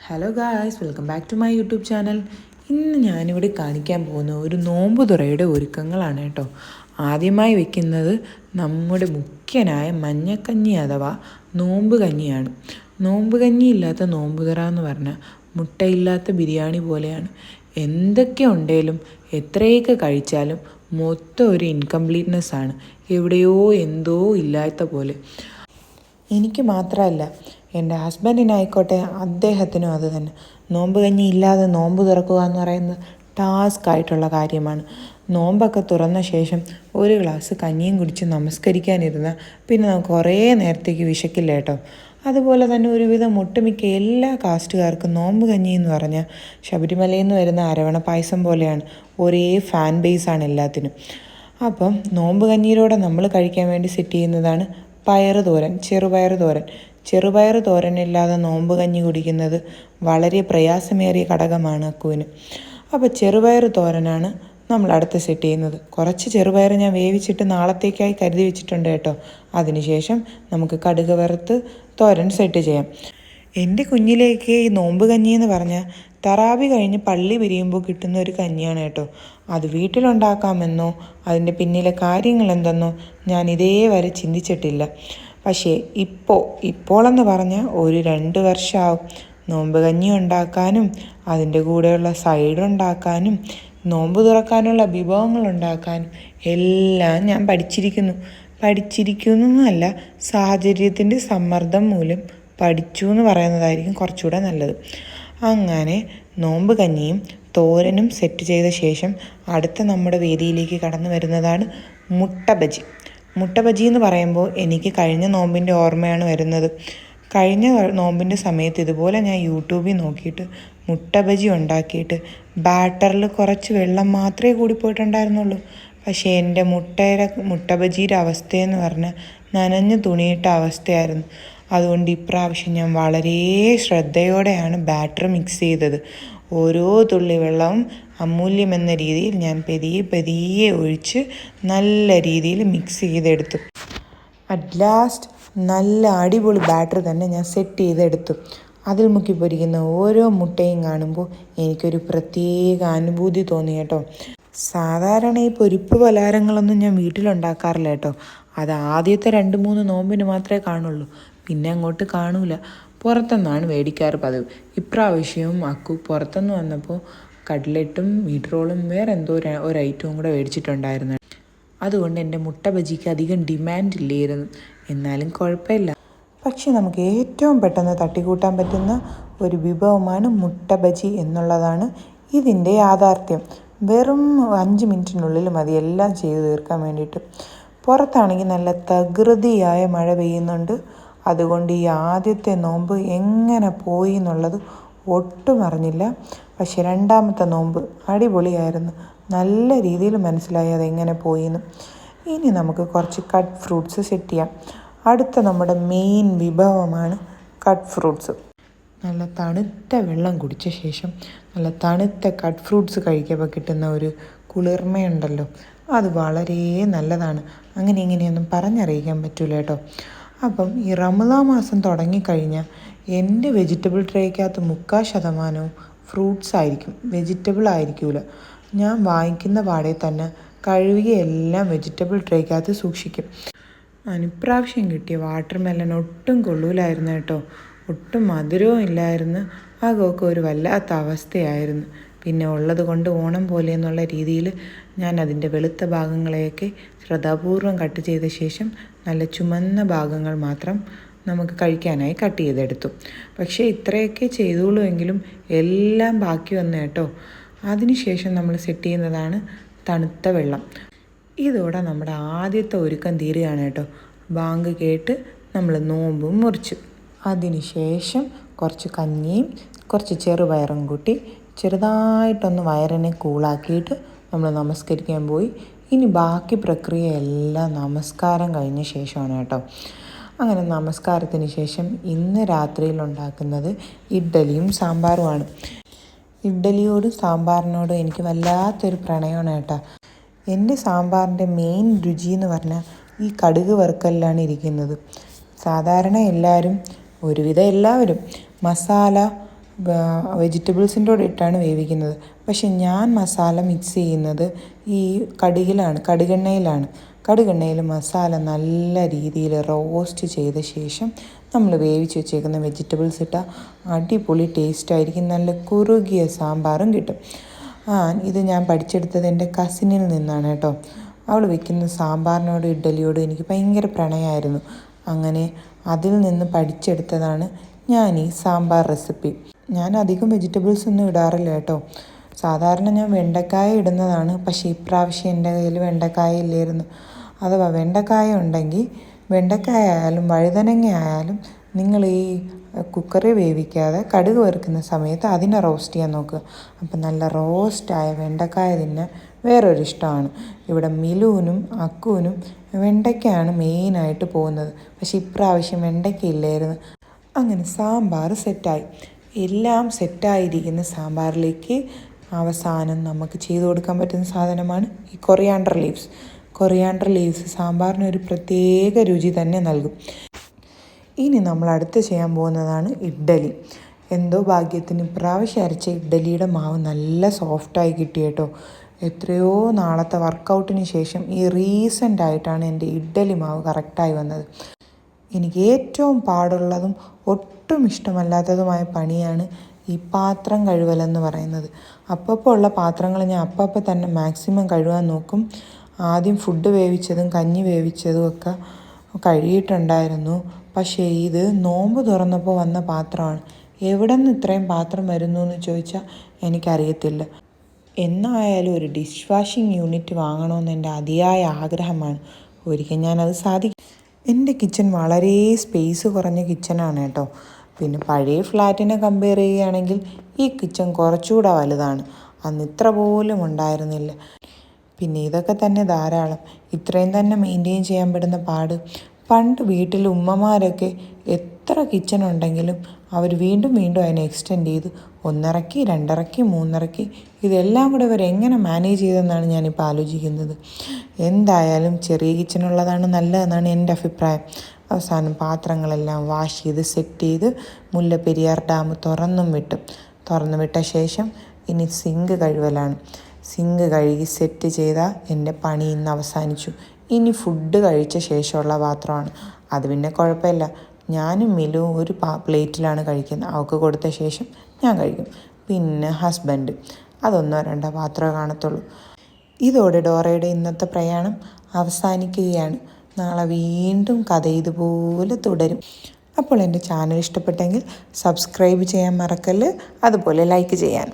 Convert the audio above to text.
Hello guys, welcome back to my YouTube channel. ഇന്ന് ഞാനിവിടെ കാണിക്കാൻ പോകുന്ന ഒരു നോമ്പ് തുറയുടെ ഒരുക്കങ്ങളാണ് കേട്ടോ. ആദ്യമായി വെക്കുന്നത് നമ്മുടെ മുഖ്യനായ മഞ്ഞക്കഞ്ഞി അഥവാ നോമ്പ് കഞ്ഞിയാണ്. നോമ്പ് കഞ്ഞി ഇല്ലാത്ത നോമ്പ് തുറ എന്ന് പറഞ്ഞാൽ മുട്ടയില്ലാത്ത ബിരിയാണി പോലെയാണ്. എന്തൊക്കെ ഉണ്ടെങ്കിലും എത്രയൊക്കെ കഴിച്ചാലും മൊത്തം ഒരു ഇൻകംപ്ലീറ്റ്നെസ് ആണ്. എവിടെയോ എന്തോ ഇല്ലാത്ത പോലെ. എനിക്ക് മാത്രമല്ല, എൻ്റെ ഹസ്ബൻഡിനായിക്കോട്ടെ, അദ്ദേഹത്തിനും അത് തന്നെ. നോമ്പ് കഞ്ഞി ഇല്ലാതെ നോമ്പ് തുറക്കുക എന്ന് പറയുന്നത് ടാസ്ക് ആയിട്ടുള്ള കാര്യമാണ്. നോമ്പൊക്കെ തുറന്ന ശേഷം ഒരു ഗ്ലാസ് കഞ്ഞിയും കുടിച്ച് നമസ്കരിക്കാനിരുന്നാൽ പിന്നെ നമുക്ക് കുറേ നേരത്തേക്ക് വിശക്കില്ല കേട്ടോ. അതുപോലെ തന്നെ ഒരുവിധം ഒട്ടുമിക്ക എല്ലാ കാസ്റ്റുകാർക്കും നോമ്പ് കഞ്ഞി എന്ന് പറഞ്ഞാൽ ശബരിമലയിൽ നിന്ന് വരുന്ന അരവണ പായസം പോലെയാണ്. ഒരേ ഫാൻ ബേസാണ് എല്ലാത്തിനും. അപ്പം നോമ്പ് കഞ്ഞിയിലൂടെ നമ്മൾ കഴിക്കാൻ വേണ്ടി സെറ്റ് ചെയ്യുന്നതാണ് പയറ് തോരൻ, ചെറുപയർ തോരനില്ലാതെ നോമ്പ് കഞ്ഞി കുടിക്കുന്നത് വളരെ പ്രയാസമേറിയ ഘടകമാണ് അക്കുവിന്. അപ്പോൾ ചെറുപയർ തോരനാണ് നമ്മൾ അടുത്ത് സെറ്റ് ചെയ്യുന്നത്. കുറച്ച് ചെറുപയർ ഞാൻ വേവിച്ചിട്ട് നാളത്തേക്കായി കരുതി വെച്ചിട്ടുണ്ട് കേട്ടോ. അതിനുശേഷം നമുക്ക് കടുക് വറുത്ത് തോരൻ സെറ്റ് ചെയ്യാം. എൻ്റെ കുഞ്ഞിലേക്ക് ഈ നോമ്പ് കഞ്ഞി എന്ന് പറഞ്ഞാൽ തറാവി കഴിഞ്ഞ് പള്ളി പിരിയുമ്പോൾ കിട്ടുന്ന ഒരു കഞ്ഞിയാണ് കേട്ടോ. അത് വീട്ടിലുണ്ടാക്കാമെന്നോ അതിൻ്റെ പിന്നിലെ കാര്യങ്ങൾ എന്തെന്നോ ഞാൻ ഇതേവരെ ചിന്തിച്ചിട്ടില്ല. പക്ഷേ ഇപ്പോളെന്ന് പറഞ്ഞാൽ ഒരു 2 വർഷമാവും നോമ്പ് കഞ്ഞി ഉണ്ടാക്കാനും അതിൻ്റെ കൂടെയുള്ള സൈഡ് ഉണ്ടാക്കാനും നോമ്പ് തുറക്കാനുള്ള വിഭവങ്ങൾ ഉണ്ടാക്കാനും എല്ലാം ഞാൻ പഠിച്ചിരിക്കുന്നല്ല, സാഹചര്യത്തിൻ്റെ സമ്മർദ്ദം മൂലം പഠിച്ചു എന്ന് പറയുന്നതായിരിക്കും കുറച്ചുകൂടെ നല്ലത്. അങ്ങനെ നോമ്പ് കഞ്ഞിയും തോരനും സെറ്റ് ചെയ്ത ശേഷം അടുത്ത നമ്മുടെ വേദിയിലേക്ക് കടന്നു വരുന്നതാണ് മുട്ട ബജി എന്ന് പറയുമ്പോൾ എനിക്ക് കഴിഞ്ഞ നോമ്പിൻ്റെ ഓർമ്മയാണ് വരുന്നത്. കഴിഞ്ഞ നോമ്പിൻ്റെ സമയത്ത് ഇതുപോലെ ഞാൻ യൂട്യൂബിൽ നോക്കിയിട്ട് മുട്ട ബജി ഉണ്ടാക്കിയിട്ട് ബാറ്ററിൽ കുറച്ച് വെള്ളം മാത്രമേ കൂടിപ്പോയിട്ടുണ്ടായിരുന്നുള്ളൂ. പക്ഷേ എൻ്റെ മുട്ട ബജിയുടെ അവസ്ഥയെന്ന് പറഞ്ഞാൽ നനഞ്ഞ് തുണിയിട്ട അവസ്ഥയായിരുന്നു. അതുകൊണ്ട് ഇപ്രാവശ്യം ഞാൻ വളരെ ശ്രദ്ധയോടെയാണ് ബാറ്റർ മിക്സ് ചെയ്തത്. ഓരോ തുള്ളി വെള്ളവും അമൂല്യമെന്ന രീതിയിൽ ഞാൻ പതിയെ ഒഴിച്ച് നല്ല രീതിയിൽ മിക്സ് ചെയ്തെടുത്തു. അറ്റ് ലാസ്റ്റ് നല്ല അടിപൊളി ബാറ്റർ തന്നെ ഞാൻ സെറ്റ് ചെയ്തെടുത്തു. അതിൽ മുക്കി പൊരിക്കുന്ന ഓരോ മുട്ടയും കാണുമ്പോൾ എനിക്കൊരു പ്രത്യേക അനുഭൂതി തോന്നി കേട്ടോ. സാധാരണ ഈ പൊരിപ്പ് പലഹാരങ്ങളൊന്നും ഞാൻ വീട്ടിലുണ്ടാക്കാറില്ല കേട്ടോ. അത് ആദ്യത്തെ 2-3 നോമ്പിന് മാത്രമേ കാണുള്ളൂ, പിന്നെ അങ്ങോട്ട് കാണൂല. പുറത്തുനിന്നാണ് മേടിക്കാറ് പതിവ്. ഇപ്രാവശ്യവും അക്കു പുറത്തുനിന്ന് വന്നപ്പോൾ കട്ട്ലറ്റും മീറ്റ് റോളും വേറെ എന്തോ ഒരു ഐറ്റവും കൂടെ മേടിച്ചിട്ടുണ്ടായിരുന്നു. അതുകൊണ്ട് എൻ്റെ മുട്ട ബജിക്ക് അധികം ഡിമാൻഡ് ഇല്ലായിരുന്നു. എന്നാലും കുഴപ്പമില്ല. പക്ഷെ നമുക്ക് ഏറ്റവും പെട്ടെന്ന് തട്ടിക്കൂട്ടാൻ പറ്റുന്ന ഒരു വിഭവമാണ് മുട്ട ബജി എന്നുള്ളതാണ് ഇതിൻ്റെ യാഥാർത്ഥ്യം. വെറും 5 മിനിറ്റിനുള്ളിൽ മതി എല്ലാം ചെയ്ത് തീർക്കാൻ വേണ്ടിയിട്ട്. പുറത്താണെങ്കിൽ നല്ല തകൃതിയായ മഴ പെയ്യുന്നുണ്ട്. അതുകൊണ്ട് ഈ ആദ്യത്തെ നോമ്പ് എങ്ങനെ പോയി എന്നുള്ളത് ഒട്ടും അറിഞ്ഞില്ല. പക്ഷെ 2ാമത്തെ നോമ്പ് അടിപൊളിയായിരുന്നു. നല്ല രീതിയിൽ മനസ്സിലായി അതെങ്ങനെ പോയിന്ന്. ഇനി നമുക്ക് കുറച്ച് കട്ട് ഫ്രൂട്ട്സ് സെറ്റ് ചെയ്യാം. അടുത്ത നമ്മുടെ മെയിൻ വിഭവമാണ് കട്ട് ഫ്രൂട്ട്സ്. നല്ല തണുത്ത വെള്ളം കുടിച്ച ശേഷം നല്ല തണുത്ത കട്ട് ഫ്രൂട്ട്സ് കഴിക്കുമ്പോൾ കിട്ടുന്ന ഒരു കുളിർമയുണ്ടല്ലോ, അത് വളരെ നല്ലതാണ്. അങ്ങനെ ഇങ്ങനെയൊന്നും പറഞ്ഞറിയിക്കാൻ പറ്റില്ല കേട്ടോ. അപ്പം ഈ റമദാൻ മാസം തുടങ്ങിക്കഴിഞ്ഞാൽ എൻ്റെ വെജിറ്റബിൾ ട്രേക്കകത്ത് 50% ഫ്രൂട്ട്സ് ആയിരിക്കും, വെജിറ്റബിൾ ആയിരിക്കില്ല. ഞാൻ വാങ്ങിക്കുന്ന പാടെ തന്നെ കഴുകിയെല്ലാം വെജിറ്റബിൾ ട്രേക്കകത്ത് സൂക്ഷിക്കും. ഇപ്രാവശ്യം കിട്ടിയ വാട്ടർ മെലൺ ഒട്ടും കൊള്ളൂലായിരുന്നു കേട്ടോ. ഒട്ടും മധുരവും ഇല്ലായിരുന്നു. അതൊക്കെ ഒരു വല്ലാത്ത അവസ്ഥയായിരുന്നു. പിന്നെ ഉള്ളത് കൊണ്ട് ഓണം പോലെ എന്നുള്ള രീതിയിൽ ഞാൻ അതിൻ്റെ വെളുത്ത ഭാഗങ്ങളെയൊക്കെ ശ്രദ്ധാപൂർവം കട്ട് ചെയ്ത ശേഷം നല്ല ചുമന്ന ഭാഗങ്ങൾ മാത്രം നമുക്ക് കഴിക്കാനായി കട്ട് ചെയ്തെടുത്തു. പക്ഷേ ഇത്രയൊക്കെ ചെയ്തോളൂ എങ്കിലും എല്ലാം ബാക്കി വന്നു കേട്ടോ. അതിനുശേഷം നമ്മൾ സെറ്റ് ചെയ്യുന്നതാണ് തണുത്ത വെള്ളം. ഇതോടെ നമ്മുടെ ആദ്യത്തെ ഒരുക്കം തീരുകയാണ് കേട്ടോ. ബാങ്ക് കേട്ട് നമ്മൾ നോമ്പും മുറിച്ചു. അതിനുശേഷം കുറച്ച് കഞ്ഞിയും കുറച്ച് ചെറുപയറും കൂട്ടി ചെറുതായിട്ടൊന്ന് വയറിനെ കൂളാക്കിയിട്ട് നമ്മൾ നമസ്കരിക്കാൻ പോയി. ഇനി ബാക്കി പ്രക്രിയ എല്ലാം നമസ്കാരം കഴിഞ്ഞ ശേഷമാണ് കേട്ടോ. അങ്ങനെ നമസ്കാരത്തിന് ശേഷം ഇന്ന് രാത്രിയിൽ ഉണ്ടാക്കുന്നത് ഇഡ്ഡലിയും സാമ്പാറുമാണ്. ഇഡ്ഡലിയോടും സാമ്പാറിനോടും എനിക്ക് വല്ലാത്തൊരു പ്രണയമാണ് കേട്ടോ. എൻ്റെ സാമ്പാറിൻ്റെ മെയിൻ രുചി എന്ന് പറഞ്ഞാൽ ഈ കടുക് വറുക്കലിലാണ് ഇരിക്കുന്നത്. സാധാരണ ഒരുവിധം എല്ലാവരും മസാല വെജിറ്റബിൾസിൻ്റെ കൂടെ ഇട്ടാണ് വേവിക്കുന്നത്. പക്ഷെ ഞാൻ മസാല മിക്സ് ചെയ്യുന്നത് ഈ കടുകെണ്ണയിലാണ്. കടുകെണ്ണയിൽ മസാല നല്ല രീതിയിൽ റോസ്റ്റ് ചെയ്ത ശേഷം നമ്മൾ വേവിച്ച് വെച്ചേക്കുന്ന വെജിറ്റബിൾസ് ഇട്ടാൽ അടിപൊളി ടേസ്റ്റായിരിക്കും. നല്ല കുറുകിയ സാമ്പാറും കിട്ടും. ഇത് ഞാൻ പഠിച്ചെടുത്തത് എൻ്റെ കസിനിൽ നിന്നാണ് കേട്ടോ. അവൾ വെക്കുന്ന സാമ്പാറിനോടും ഇഡ്ഡലിയോടും എനിക്ക് ഭയങ്കര പ്രണയമായിരുന്നു. അങ്ങനെ അതിൽ നിന്ന് പഠിച്ചെടുത്തതാണ് ഞാൻ ഈ സാമ്പാർ റെസിപ്പി. ഞാൻ അധികം വെജിറ്റബിൾസ് ഒന്നും ഇടാറില്ല കേട്ടോ. സാധാരണ ഞാൻ വെണ്ടക്കായ ഇടുന്നതാണ്. പക്ഷേ ഇപ്രാവശ്യം എൻ്റെ കയ്യിൽ വെണ്ടക്കായ ഇല്ലായിരുന്നു. അഥവാ വെണ്ടക്കായ ഉണ്ടെങ്കിൽ വെണ്ടക്കായ ആയാലും വഴുതനങ്ങ ആയാലും നിങ്ങൾ ഈ കുക്കറിൽ വേവിക്കാതെ കടുക് വറുക്കുന്ന സമയത്ത് അതിനെ റോസ്റ്റ് ചെയ്യാൻ നോക്കുക. അപ്പം നല്ല റോസ്റ്റായ വെണ്ടക്കായ തിന്നാൻ വേറൊരു ഇഷ്ടമാണ്. ഇവിടെ മിലുവിനും അക്കുവിനും വെണ്ടയ്ക്കയാണ് മെയിനായിട്ട് പോകുന്നത്. പക്ഷേ ഇപ്രാവശ്യം വെണ്ടയ്ക്ക ഇല്ലായിരുന്നു. അങ്ങനെ സാമ്പാർ സെറ്റായി. എല്ലാം സെറ്റായിരിക്കുന്ന സാമ്പാറിലേക്ക് അവസാനം നമുക്ക് ചെയ്ത് കൊടുക്കാൻ പറ്റുന്ന സാധനമാണ് ഈ കൊറിയാണ്ടർ ലീവ്സ് സാമ്പാറിനൊരു പ്രത്യേക രുചി തന്നെ നൽകും. ഇനി നമ്മൾ അടുത്ത് ചെയ്യാൻ പോകുന്നതാണ് ഇഡ്ഡലി. എന്തോ ഭാഗ്യത്തിന് ഇപ്രാവശ്യം അരച്ച ഇഡ്ഡലിയുടെ മാവ് നല്ല സോഫ്റ്റായി കിട്ടി കേട്ടോ. എത്രയോ നാളത്തെ വർക്കൗട്ടിന് ശേഷം ഈ റീസെൻ്റായിട്ടാണ് എൻ്റെ ഇഡ്ഡലി മാവ് കറക്റ്റായി വന്നത്. എനിക്ക് ഏറ്റവും പാടുള്ളതും ഒട്ടും ഇഷ്ടമല്ലാത്തതുമായ പണിയാണ് ഈ പാത്രം കഴുകലെന്ന് പറയുന്നത്. അപ്പോൾ ഉള്ള പാത്രങ്ങൾ ഞാൻ അപ്പം തന്നെ മാക്സിമം കഴുകാൻ നോക്കും. ആദ്യം ഫുഡ് വേവിച്ചതും കഞ്ഞി വേവിച്ചതും ഒക്കെ കഴുകിയിട്ടുണ്ടായിരുന്നു. പക്ഷേ ഇത് നോമ്പ് തുറന്നപ്പോൾ വന്ന പാത്രമാണ്. എവിടെ നിന്ന് ഇത്രയും പാത്രം വരുന്നു എന്ന് ചോദിച്ചാൽ എനിക്കറിയത്തില്ല. എന്നായാലും ഒരു ഡിഷ് വാഷിംഗ് യൂണിറ്റ് വാങ്ങണമെന്ന് എൻ്റെ അതിയായ ആഗ്രഹമാണ്. ഒരിക്കൽ ഞാനത് സാധിക്കും. എൻ്റെ കിച്ചൺ വളരെ സ്പേസ് കുറഞ്ഞ കിച്ചണാണ് കേട്ടോ. പിന്നെ പഴയ ഫ്ലാറ്റിനെ കമ്പയർ ചെയ്യുകയാണെങ്കിൽ ഈ കിച്ചൺ കുറച്ചുകൂടെ വലുതാണ്. അന്ന് ഇത്ര പോലും ഉണ്ടായിരുന്നില്ല. പിന്നെ ഇതൊക്കെ തന്നെ ധാരാളം. ഇത്രയും തന്നെ മെയിൻറ്റെയിൻ ചെയ്യാൻ പെടുന്ന പാട്. പണ്ട് വീട്ടിൽ ഉമ്മമാരൊക്കെ എത്ര കിച്ചൺ ഉണ്ടെങ്കിലും അവർ വീണ്ടും അതിനെ എക്സ്റ്റെൻഡ് ചെയ്ത് 1 ഇറക്കി 2 ഇറക്കി 3 ഇറക്കി ഇതെല്ലാം കൂടെ ഇവർ എങ്ങനെ മാനേജ് ചെയ്തെന്നാണ് ഞാനിപ്പോൾ ആലോചിക്കുന്നത്. എന്തായാലും ചെറിയ കിച്ചണുള്ളതാണ് നല്ലതെന്നാണ് എൻ്റെ അഭിപ്രായം. അവസാനം പാത്രങ്ങളെല്ലാം വാഷ് ചെയ്ത് സെറ്റ് ചെയ്ത് മുല്ലപ്പെരിയാർ ഡാം തുറന്നു വിട്ട ശേഷം ഇനി സിങ്ക് കഴുകലാണ്. സിങ്ക് കഴുകി സെറ്റ് ചെയ്താൽ എൻ്റെ പണി ഇന്ന് അവസാനിച്ചു. ഇനി ഫുഡ് കഴിച്ച ശേഷമുള്ള പാത്രമാണ്. അത് പിന്നെ കുഴപ്പമില്ല. ഞാനും മിലുവും ഒരു പ്ലേറ്റിലാണ് കഴിക്കുന്നത്. അവൾക്ക് കൊടുത്ത ശേഷം ഞാൻ കഴിക്കും. പിന്നെ ഹസ്ബൻഡ്, അതൊന്നോ രണ്ടോ പാത്രമേ കാണത്തുള്ളൂ. ഇതോടെ ഡോറയുടെ ഇന്നത്തെ പ്രയാണം അവസാനിക്കുകയാണ്. നാളെ വീണ്ടും കഥ ഇതുപോലെ തുടരും. അപ്പോൾ എൻ്റെ ചാനൽ ഇഷ്ടപ്പെട്ടെങ്കിൽ സബ്സ്ക്രൈബ് ചെയ്യാൻ മറക്കല്ല്. അതുപോലെ ലൈക്ക് ചെയ്യാൻ.